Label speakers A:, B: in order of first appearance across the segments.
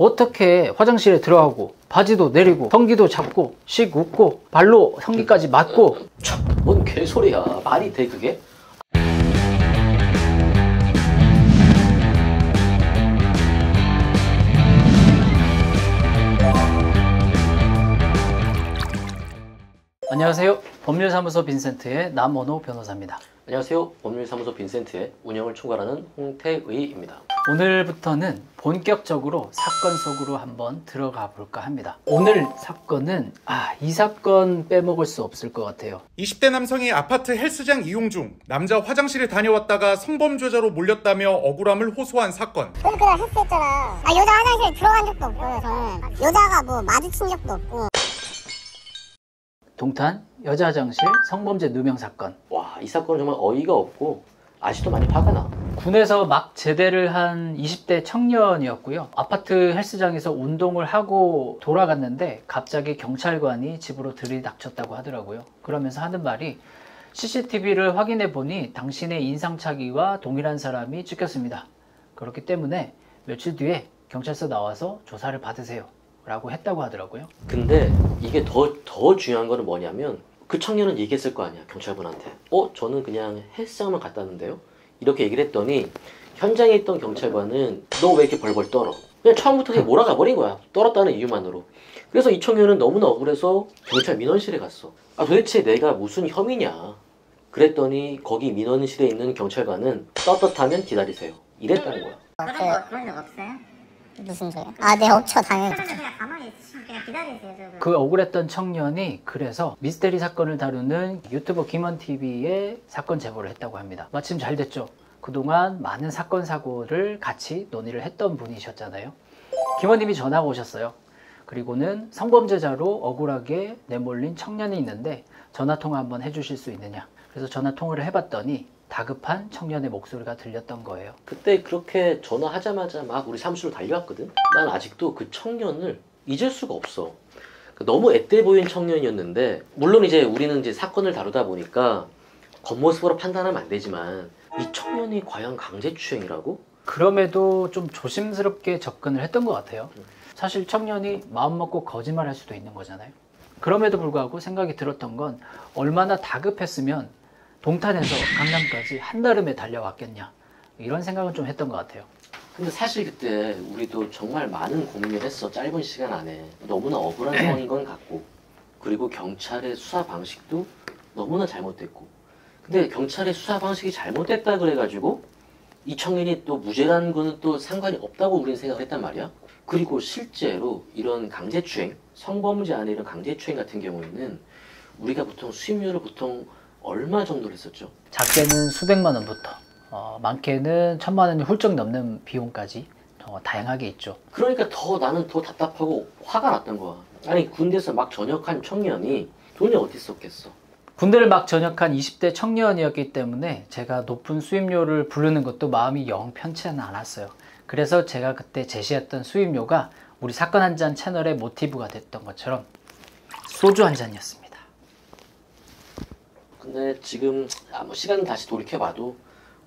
A: 어떻게 화장실에 들어가고 바지도 내리고 성기도 잡고 씩 웃고 발로 성기까지 맞고.
B: 뭔 개소리야. 말이 돼 그게?
A: 안녕하세요. 법률사무소 빈센트의 남원호 변호사입니다.
B: 안녕하세요. 법률사무소 빈센트의 운영을 총괄하는 홍태의입니다.
A: 오늘부터는 본격적으로 사건 속으로 한번 들어가 볼까 합니다. 오늘 사건은 이 사건 빼먹을 수 없을 것 같아요.
C: 20대 남성이 아파트 헬스장 이용 중 남자 화장실에 다녀왔다가 성범죄자로 몰렸다며 억울함을 호소한 사건.
D: 그냥 헬스했잖아. 여자 화장실에 들어간 적도 없고요. 저는 여자가 뭐 마주친 적도 없고.
A: 동탄 여자 화장실 성범죄 누명 사건.
B: 와, 이 사건은 정말 어이가 없고 아직도 많이 화가 나.
A: 군에서 막 제대를 한 20대 청년이었고요. 아파트 헬스장에서 운동을 하고 돌아갔는데 갑자기 경찰관이 집으로 들이닥쳤다고 하더라고요. 그러면서 하는 말이 CCTV를 확인해 보니 당신의 인상착의와 동일한 사람이 찍혔습니다. 그렇기 때문에 며칠 뒤에 경찰서 나와서 조사를 받으세요 라고 했다고 하더라고요.
B: 근데 이게 더 중요한 거는 뭐냐면 그 청년은 얘기했을 거 아니야, 경찰분한테. 저는 그냥 헬스장만 갔다 왔는데요? 이렇게 얘기를 했더니 현장에 있던 경찰관은 너 왜 이렇게 벌벌 떨어? 그냥 처음부터 그냥 몰아가 버린 거야. 떨었다는 이유만으로. 그래서 이 청년은 너무나 억울해서 경찰 민원실에 갔어. 도대체 내가 무슨 혐의냐? 그랬더니 거기 민원실에 있는 경찰관은 떳떳하면 기다리세요. 이랬다는 거야.
D: 그런 적 없어요? 무슨 소리야? 네, 없죠, 당연히. 그냥 가만히 있으시면 그냥 기다리세요.
A: 그 억울했던 청년이 그래서 미스테리 사건을 다루는 유튜버 김원TV에 사건 제보를 했다고 합니다. 마침 잘 됐죠. 그동안 많은 사건 사고를 같이 논의를 했던 분이셨잖아요. 김원님이 전화가 오셨어요. 그리고는 성범죄자로 억울하게 내몰린 청년이 있는데 전화통화 한번 해주실 수 있느냐. 그래서 전화통화를 해봤더니 다급한 청년의 목소리가 들렸던 거예요.
B: 그때 그렇게 전화하자마자 막 우리 사무실로 달려왔거든. 난 아직도 그 청년을 잊을 수가 없어. 너무 앳돼 보이는 청년이었는데, 물론 이제 우리는 이제 사건을 다루다 보니까 겉모습으로 판단하면 안 되지만 이 청년이 과연 강제추행이라고?
A: 그럼에도 좀 조심스럽게 접근을 했던 것 같아요. 사실 청년이 마음 먹고 거짓말할 수도 있는 거잖아요. 그럼에도 불구하고 생각이 들었던 건 얼마나 다급했으면 동탄에서 강남까지 한달음에 달려왔겠냐, 이런 생각은 좀 했던 것 같아요.
B: 근데 사실 그때 우리도 정말 많은 고민을 했어. 짧은 시간 안에. 너무나 억울한 상황인 건 같고, 그리고 경찰의 수사 방식도 너무나 잘못됐고. 근데 경찰의 수사 방식이 잘못됐다 그래가지고 이 청년이 또 무죄라는 거는 또 상관이 없다고 우리는 생각을 했단 말이야. 그리고 실제로 이런 강제추행, 성범죄 안에 이런 강제추행 같은 경우에는 우리가 보통 수임료를 보통 얼마 정도를 했었죠?
A: 작게는 수백만 원부터 많게는 1000만 원이 훌쩍 넘는 비용까지 다양하게 있죠.
B: 그러니까 나는 더 답답하고 화가 났던 거야. 아니, 군대에서 막 전역한 청년이 돈이 어디 있었겠어?
A: 군대를 막 전역한 20대 청년이었기 때문에 제가 높은 수임료를 부르는 것도 마음이 영 편치는 않았어요. 그래서 제가 그때 제시했던 수임료가 우리 사건 한 잔 채널의 모티브가 됐던 것처럼 소주 한 잔이었습니다.
B: 근데 지금 아무 시간 다시 돌이켜봐도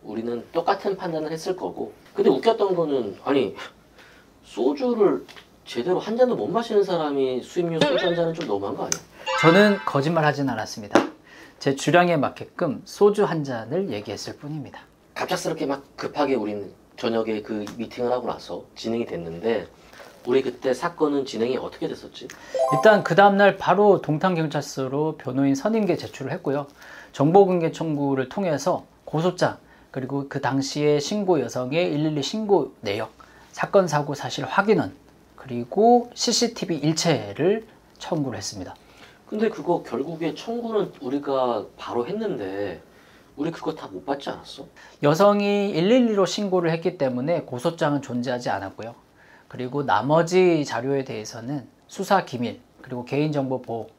B: 우리는 똑같은 판단을 했을 거고. 근데 웃겼던 거는, 아니, 소주를 제대로 한 잔도 못 마시는 사람이 수임료 소주 한 잔은 좀 너무한 거 아니야?
A: 저는 거짓말 하진 않았습니다. 제 주량에 맞게끔 소주 한 잔을 얘기했을 뿐입니다.
B: 갑작스럽게 막 급하게 우리는 저녁에 그 미팅을 하고 나서 진행이 됐는데, 우리 그때 사건은 진행이 어떻게 됐었지?
A: 일단 그 다음날 바로 동탄경찰서로 변호인 선임계 제출을 했고요. 정보공개 청구를 통해서 고소장, 그리고 그 당시에 신고 여성의 112 신고 내역, 사건 사고 사실 확인원, 그리고 CCTV 일체를 청구를 했습니다.
B: 근데 그거 결국에 청구는 우리가 바로 했는데 우리 그거 다 못 받지 않았어?
A: 여성이 112로 신고를 했기 때문에 고소장은 존재하지 않았고요. 그리고 나머지 자료에 대해서는 수사 기밀, 그리고 개인정보 보호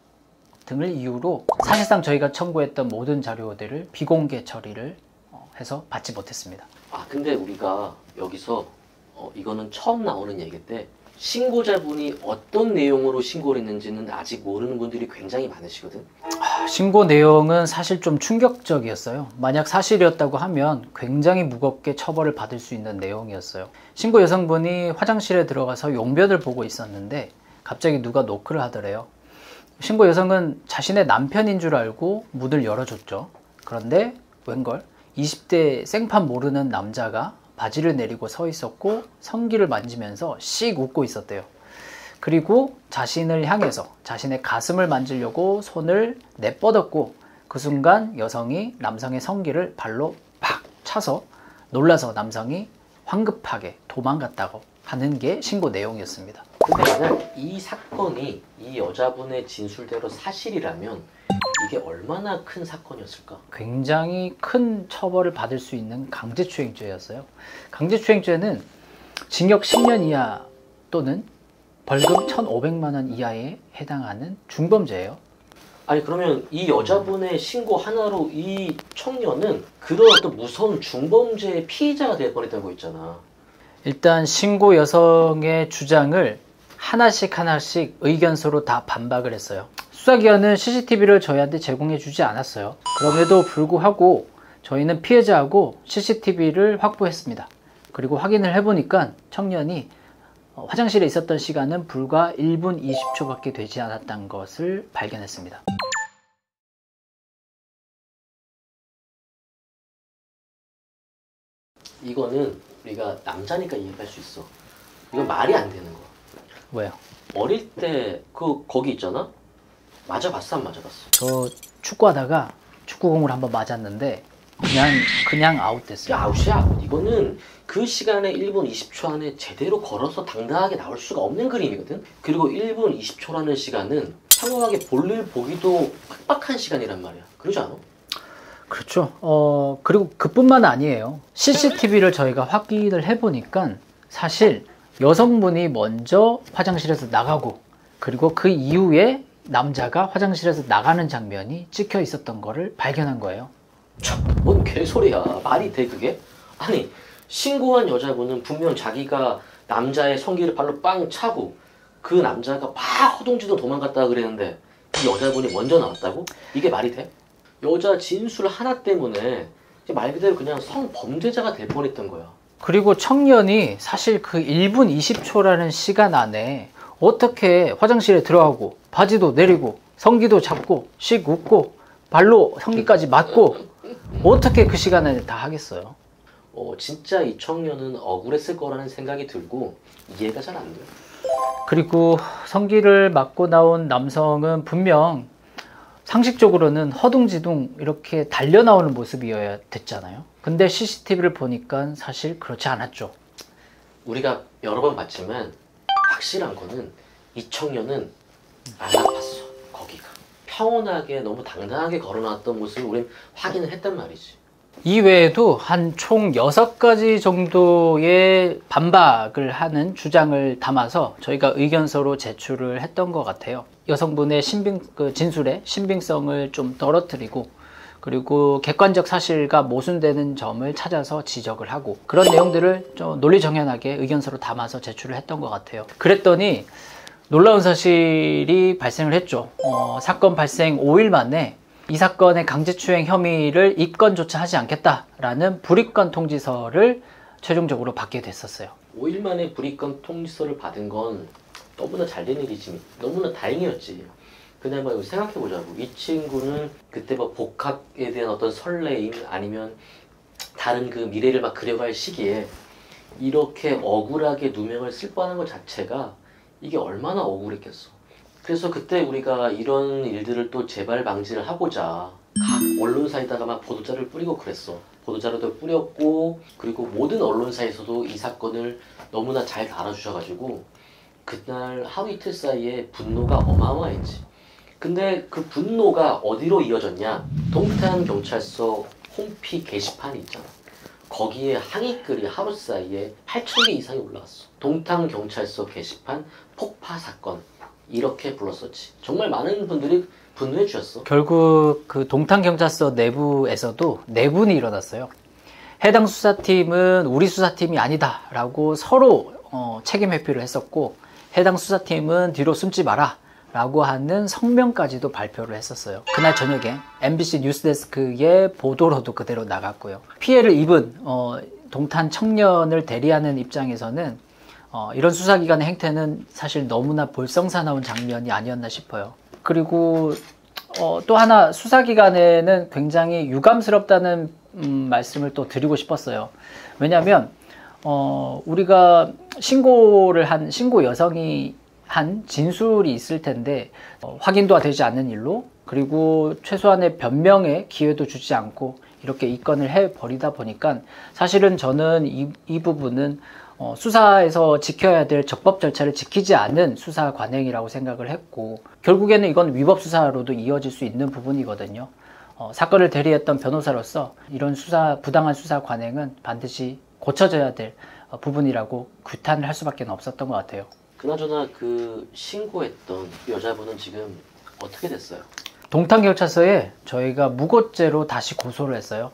A: 등을 이유로 사실상 저희가 청구했던 모든 자료들을 비공개 처리를 해서 받지 못했습니다.
B: 근데 우리가 여기서 이거는 처음 나오는 얘기인데, 신고자분이 어떤 내용으로 신고를 했는지는 아직 모르는 분들이 굉장히 많으시거든.
A: 신고 내용은 사실 좀 충격적이었어요. 만약 사실이었다고 하면 굉장히 무겁게 처벌을 받을 수 있는 내용이었어요. 신고 여성분이 화장실에 들어가서 용변을 보고 있었는데 갑자기 누가 노크를 하더래요. 신고 여성은 자신의 남편인 줄 알고 문을 열어줬죠. 그런데 웬걸 20대 생판 모르는 남자가 바지를 내리고 서 있었고 성기를 만지면서 씩 웃고 있었대요. 그리고 자신을 향해서 자신의 가슴을 만지려고 손을 내뻗었고 그 순간 여성이 남성의 성기를 발로 팍 차서 놀라서 남성이 황급하게 도망갔다고 하는 게 신고 내용이었습니다.
B: 근데 만약 이 사건이 이 여자분의 진술대로 사실이라면 이게 얼마나 큰 사건이었을까?
A: 굉장히 큰 처벌을 받을 수 있는 강제추행죄였어요. 강제추행죄는 징역 10년 이하 또는 벌금 1,500만 원 이하에 해당하는 중범죄예요.
B: 아니 그러면 이 여자분의 신고 하나로 이 청년은 그런 어떤 무서운 중범죄의 피의자가 될 뻔했다고 했잖아.
A: 일단 신고 여성의 주장을 하나씩 의견서로 다 반박을 했어요. 수사기관은 CCTV를 저희한테 제공해 주지 않았어요. 그럼에도 불구하고 저희는 피해자하고 CCTV를 확보했습니다. 그리고 확인을 해보니까 청년이 화장실에 있었던 시간은 불과 1분 20초밖에 되지 않았다는 것을 발견했습니다.
B: 이거는 우리가 남자니까 이해할 수 있어. 이건 말이 안 되는 거야.
A: 왜요?
B: 어릴 때 거기 있잖아? 맞아봤어 안 맞아봤어?
A: 저 축구하다가 축구공을 한번 맞았는데 그냥 아웃됐어요.
B: 야 아웃이야. 이거는 그 시간에 1분 20초 안에 제대로 걸어서 당당하게 나올 수가 없는 그림이거든. 그리고 1분 20초라는 시간은 평범하게 볼일 보기도 빡빡한 시간이란 말이야. 그러지 않아?
A: 그렇죠. 그리고 그뿐만 아니에요. CCTV를 저희가 확인을 해보니까 사실 여성분이 먼저 화장실에서 나가고 그리고 그 이후에 남자가 화장실에서 나가는 장면이 찍혀 있었던 거를 발견한 거예요.
B: 뭔 개소리야. 말이 돼 그게? 아니 신고한 여자분은 분명 자기가 남자의 성기를 발로 빵 차고 그 남자가 막 허둥지둥 도망갔다 그랬는데 이 여자분이 먼저 나왔다고? 이게 말이 돼? 여자 진술 하나 때문에 말 그대로 그냥 성범죄자가 될 뻔했던 거야.
A: 그리고 청년이 사실 그 1분 20초라는 시간 안에 어떻게 화장실에 들어가고 바지도 내리고 성기도 잡고 씩 웃고 발로 성기까지 맞고 어떻게 그 시간 안에 다 하겠어요?
B: 진짜 이 청년은 억울했을 거라는 생각이 들고 이해가 잘 안 돼요.
A: 그리고 성기를 맞고 나온 남성은 분명 상식적으로는 허둥지둥 이렇게 달려나오는 모습이어야 됐잖아요. 근데 CCTV를 보니까 사실 그렇지 않았죠.
B: 우리가 여러 번 봤지만 확실한 거는 이 청년은 안 아팠어. 거기가 평온하게 너무 당당하게 걸어놨던 모습을 우린 확인을 했단 말이지.
A: 이외에도 한 총 6가지 정도의 반박을 하는 주장을 담아서 저희가 의견서로 제출을 했던 것 같아요. 여성분의 진술의 신빙성을 좀 떨어뜨리고 그리고 객관적 사실과 모순되는 점을 찾아서 지적을 하고 그런 내용들을 좀 논리정연하게 의견서로 담아서 제출을 했던 것 같아요. 그랬더니 놀라운 사실이 발생을 했죠. 사건 발생 5일 만에 이 사건의 강제추행 혐의를 입건조차 하지 않겠다라는 불입건 통지서를 최종적으로 받게 됐었어요.
B: 5일 만에 불입건 통지서를 받은 건 너무나 잘된 일이지. 너무나 다행이었지. 그나마 이거 생각해보자고. 이 친구는 그때 뭐 복학에 대한 어떤 설레임 아니면 다른 그 미래를 막 그려갈 시기에 이렇게 억울하게 누명을 쓸 뻔한 것 자체가 이게 얼마나 억울했겠어. 그래서 그때 우리가 이런 일들을 또 재발 방지를 하고자 각 언론사에다가 막 보도자료를 뿌리고 그랬어. 보도자료도 뿌렸고 그리고 모든 언론사에서도 이 사건을 너무나 잘 다뤄주셔가지고 그날 하루 이틀 사이에 분노가 어마어마했지. 근데 그 분노가 어디로 이어졌냐? 동탄경찰서 홈피 게시판이 있잖아. 거기에 항의글이 하루 사이에 8,000개 이상이 올라왔어. 동탄경찰서 게시판 폭파 사건 이렇게 불렀었지. 정말 많은 분들이 분노해 주셨어.
A: 결국 그 동탄경찰서 내부에서도 내분이 일어났어요. 해당 수사팀은 우리 수사팀이 아니다 라고 서로 책임 회피를 했었고 해당 수사팀은 뒤로 숨지 마라 라고 하는 성명까지도 발표를 했었어요. 그날 저녁에 MBC 뉴스데스크의 보도로도 그대로 나갔고요. 피해를 입은 동탄 청년을 대리하는 입장에서는 이런 수사기관의 행태는 사실 너무나 볼썽사나운 장면이 아니었나 싶어요. 그리고 또 하나 수사기관에는 굉장히 유감스럽다는 말씀을 또 드리고 싶었어요. 왜냐하면 우리가 신고를 한 신고 여성이 한 진술이 있을 텐데 확인도 되지 않는 일로, 그리고 최소한의 변명의 기회도 주지 않고 이렇게 입건을 해버리다 보니까 사실은 저는 이 부분은 수사에서 지켜야 될 적법 절차를 지키지 않는 수사 관행이라고 생각을 했고, 결국에는 이건 위법 수사로도 이어질 수 있는 부분이거든요. 사건을 대리했던 변호사로서 이런 부당한 수사 관행은 반드시 고쳐져야 될 부분이라고 규탄을 할 수밖에 없었던 것 같아요.
B: 그나저나 그 신고했던 여자분은 지금 어떻게 됐어요?
A: 동탄경찰서에 저희가 무고죄로 다시 고소를 했어요.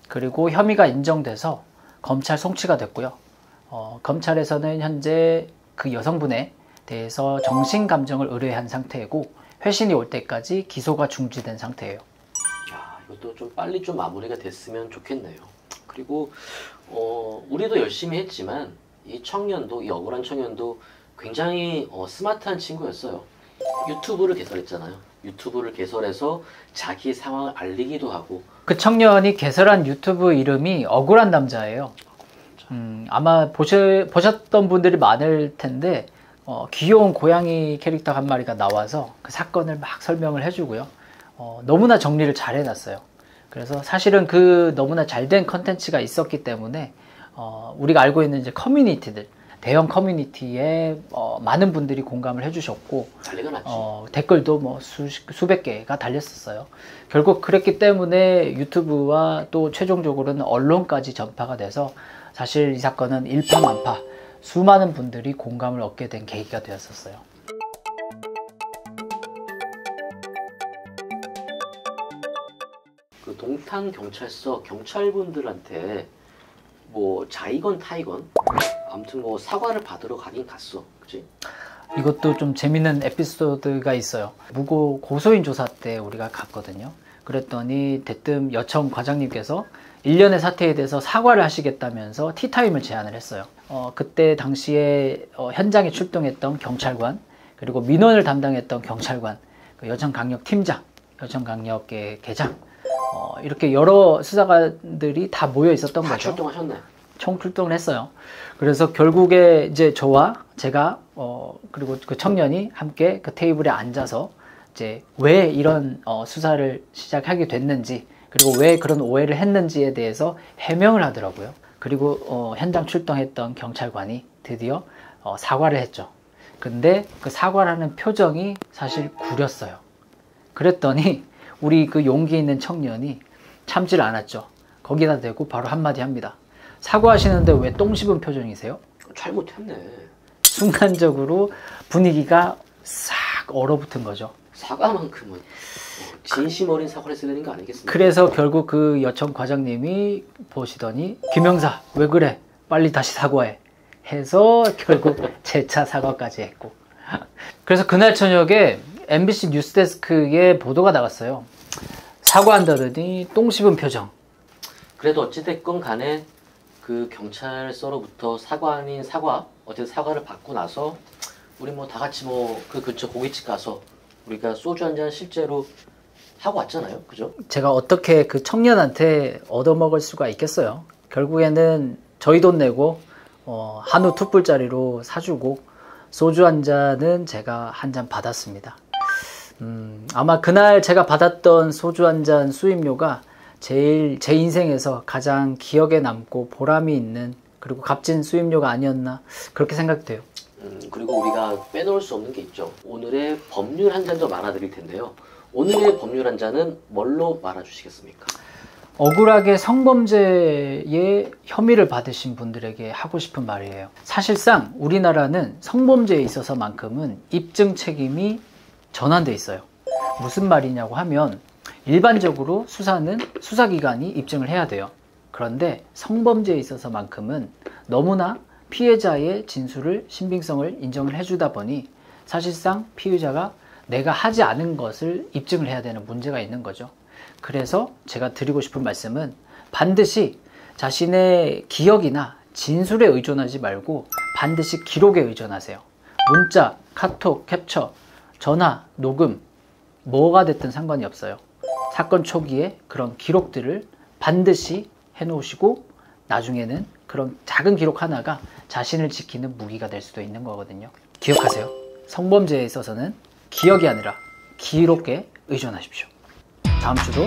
A: 그리고 혐의가 인정돼서 검찰 송치가 됐고요. 검찰에서는 현재 그 여성분에 대해서 정신감정을 의뢰한 상태이고, 회신이 올 때까지 기소가 중지된 상태예요.
B: 야, 이것도 좀 빨리 좀 마무리가 됐으면 좋겠네요. 그리고 우리도 열심히 했지만 이 청년도, 이 억울한 청년도 굉장히 스마트한 친구였어요. 유튜브를 개설했잖아요. 유튜브를 개설해서 자기 상황을 알리기도 하고.
A: 그 청년이 개설한 유튜브 이름이 억울한 남자예요. 아마 보셨던 분들이 많을 텐데 귀여운 고양이 캐릭터 한 마리가 나와서 그 사건을 막 설명을 해주고요. 너무나 정리를 잘 해놨어요. 그래서 사실은 그 너무나 잘된 컨텐츠가 있었기 때문에 우리가 알고 있는 이제 커뮤니티들, 대형 커뮤니티에 많은 분들이 공감을 해주셨고,
B: 난리가 났지.
A: 댓글도 뭐 수백 개가 달렸었어요. 결국 그랬기 때문에 유튜브와 또 최종적으로는 언론까지 전파가 돼서 사실 이 사건은 일파만파 수많은 분들이 공감을 얻게 된 계기가 되었었어요.
B: 그 동탄경찰서 경찰분들한테 뭐 자이건 타이건 아무튼 뭐 사과를 받으러 가긴 갔어, 그치?
A: 이것도 좀 재밌는 에피소드가 있어요. 무고 고소인 조사 때 우리가 갔거든요. 그랬더니 대뜸 여청 과장님께서 일련의 사태에 대해서 사과를 하시겠다면서 티타임을 제안을 했어요. 그때 당시에 현장에 출동했던 경찰관, 그리고 민원을 담당했던 경찰관, 그 여천강력 팀장, 여천강력의 계장, 이렇게 여러 수사관들이 다 모여 있었던
B: 다
A: 거죠.
B: 출동하셨네.
A: 총 출동을 했어요. 그래서 결국에 이제 저와 제가 그리고 그 청년이 함께 그 테이블에 앉아서 이제 왜 이런 수사를 시작하게 됐는지, 그리고 왜 그런 오해를 했는지에 대해서 해명을 하더라고요. 그리고 현장 출동했던 경찰관이 드디어 사과를 했죠. 근데 그 사과라는 표정이 사실 구렸어요. 그랬더니 우리 그 용기 있는 청년이 참지를 않았죠. 거기다 대고 바로 한마디 합니다. 사과하시는데 왜 똥 씹은 표정이세요?
B: 잘못했네.
A: 순간적으로 분위기가 싹 얼어붙은 거죠.
B: 사과만큼은 진심 어린 사과를 했어야 되는 거 아니겠습니까?
A: 그래서 결국 그 여청 과장님이 보시더니 김영사 왜 그래? 빨리 다시 사과해. 해서 결국 재차 사과까지 했고. 그래서 그날 저녁에 MBC 뉴스데스크에 보도가 나갔어요. 사과한다더니 똥 씹은 표정.
B: 그래도 어찌됐건 간에 그 경찰서로부터 사과 아닌 사과, 어쨌든 사과를 받고 나서 우리 뭐 다 같이 뭐 그 근처 고깃집 가서 우리가 소주 한 잔 실제로 하고 왔잖아요. 그죠?
A: 제가 어떻게 그 청년한테 얻어먹을 수가 있겠어요. 결국에는 저희 돈 내고 한우 툭불짜리로 사주고 소주 한 잔은 제가 한 잔 받았습니다. 아마 그날 제가 받았던 소주 한 잔 수임료가 제일 제 인생에서 가장 기억에 남고 보람이 있는, 그리고 값진 수임료가 아니었나 그렇게 생각돼요.
B: 그리고 우리가 빼놓을 수 없는 게 있죠. 오늘의 법률 한 잔도 말아드릴 텐데요. 오늘의 법률 한 잔은 뭘로 말아주시겠습니까?
A: 억울하게 성범죄의 혐의를 받으신 분들에게 하고 싶은 말이에요. 사실상 우리나라는 성범죄에 있어서만큼은 입증 책임이 전환돼 있어요. 무슨 말이냐고 하면 일반적으로 수사는 수사기관이 입증을 해야 돼요. 그런데 성범죄에 있어서만큼은 너무나 피해자의 진술을 신빙성을 인정을 해주다 보니 사실상 피의자가 내가 하지 않은 것을 입증을 해야 되는 문제가 있는 거죠. 그래서 제가 드리고 싶은 말씀은 반드시 자신의 기억이나 진술에 의존하지 말고 반드시 기록에 의존하세요. 문자, 카톡, 캡처, 전화, 녹음 뭐가 됐든 상관이 없어요. 사건 초기에 그런 기록들을 반드시 해놓으시고 나중에는 그런 작은 기록 하나가 자신을 지키는 무기가 될 수도 있는 거거든요. 기억하세요. 성범죄에 있어서는 기억이 아니라 기록에 의존하십시오. 다음 주도